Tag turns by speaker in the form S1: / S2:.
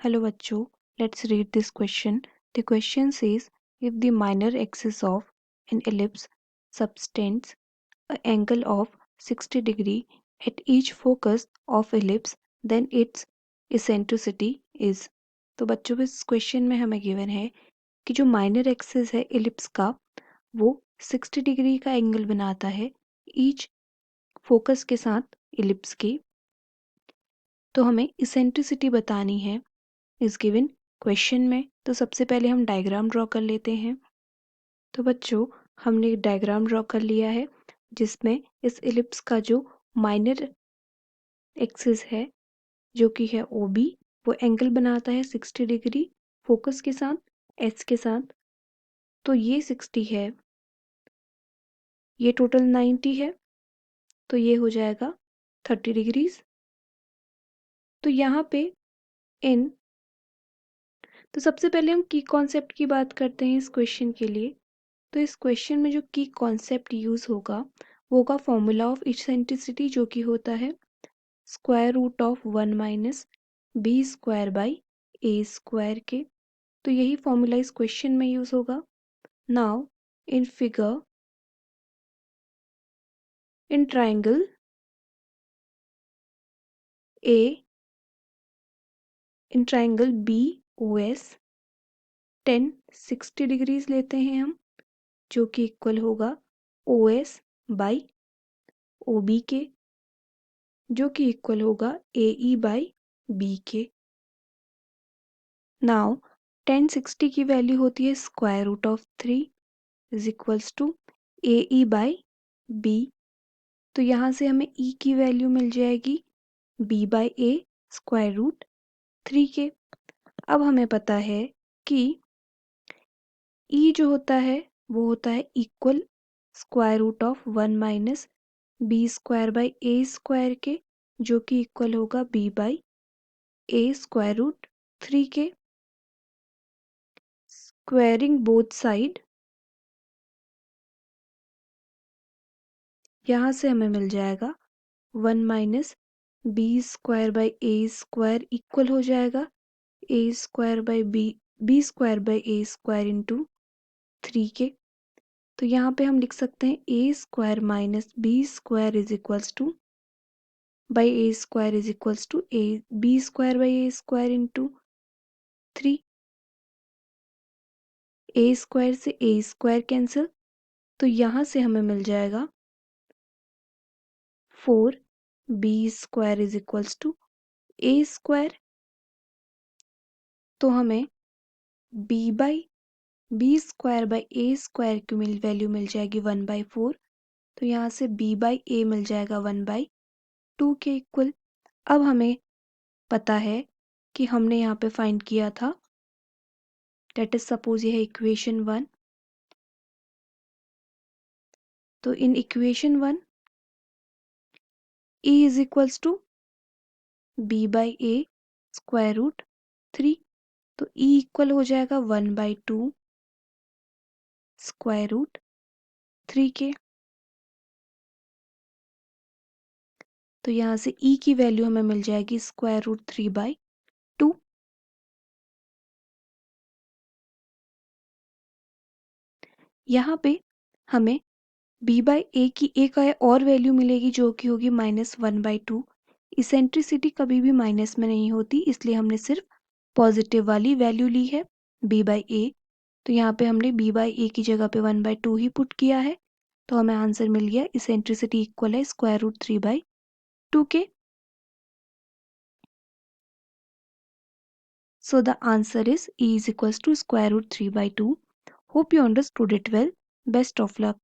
S1: Hello बच्चों, let's read this question. The question says if the minor axis of an ellipse subtends an angle of 60 degree at each focus of ellipse, then its eccentricity is. तो बच्चों इस question में हमें given है कि जो minor axis है ellipse का वो 60 डिग्री का एंगल बनाता है ईच फोकस के साथ एलिप्स के। तो हमें इसेंट्रिसिटी बतानी है इस गिवन क्वेश्चन में। तो सबसे पहले हम डायग्राम ड्रॉ कर लेते हैं। तो बच्चों हमने डायग्राम ड्रॉ कर लिया है जिसमें इस एलिप्स का जो माइनर एक्सिस है जो कि है ओ बी, वो एंगल बनाता है 60 डिग्री फोकस के साथ एस के साथ। तो ये 60 है, ये टोटल 90 है, तो ये हो जाएगा 30 डिग्रीज। तो यहाँ पे इन तो सबसे पहले हम की कॉन्सेप्ट की बात करते हैं इस क्वेश्चन के लिए। तो इस क्वेश्चन में जो की कॉन्सेप्ट यूज होगा वो होगा फॉर्मूला ऑफ इसेंट्रिसिटी, जो कि होता है square root of 1 minus B square by A square के। तो यही फॉर्मूला इस क्वेश्चन में यूज होगा। Now in figure in triangle A in triangle B O S 60 degrees लेते हैं हम, जो कि इक्वल होगा O S by O B के, जो कि इक्वल होगा ए ई बाई बी के। नाउ 1060 की वैल्यू होती है square root of 3 is equals to A E by B. तो यहाँ से हमें ई की वैल्यू मिल जाएगी B by A square root 3 के। अब हमें पता है कि ई जो होता है वो होता है equal square root of 1 minus B square by A square के, जो कि इक्वल होगा B by A square root 3 के। स्क्वायरिंग बोथ साइड, यहाँ से हमें मिल जाएगा 1 minus B square by A square equal हो जाएगा a square by B square by A square into 3 के। तो यहाँ पे हम लिख सकते हैं a square minus B square is equals to by A square is equals to a b square by A square into 3। A square से a square cancel, तो यहाँ से हमें मिल जाएगा 4 B square is equals to A square. तो हमें B by B square by A square की वैल्यू मिल जाएगी 1/4। तो यहाँ से बी बाई ए मिल जाएगा 1/2 के इक्वल। अब हमें पता है कि हमने यहाँ पे फाइंड किया था, लेट अस सपोज ये है इक्वेशन 1। तो in equation 1 e is equals to B by A square root 3। तो e इक्वल हो जाएगा 1/2 स्क्वायर रूट 3 के। तो यहाँ से e की वैल्यू हमें मिल जाएगी स्क्वायर रूट 3/2। यहाँ पे हमें b बाई ए की एक और वैल्यू मिलेगी जो कि होगी -1/2। इसेंट्रिसिटी कभी भी माइनस में नहीं होती, इसलिए हमने सिर्फ पॉजिटिव वाली वैल्यू ली है b बाई ए। तो यहाँ पे हमने b बाई ए की जगह पे 1/2 ही पुट किया है, तो हमें आंसर मिल गया इसेंट्रिसिटी इक्वल है स्क्वायर रूट 3/2 के। So the answer is E is equals to square root 3/2. Hope you understood it well. Best of luck.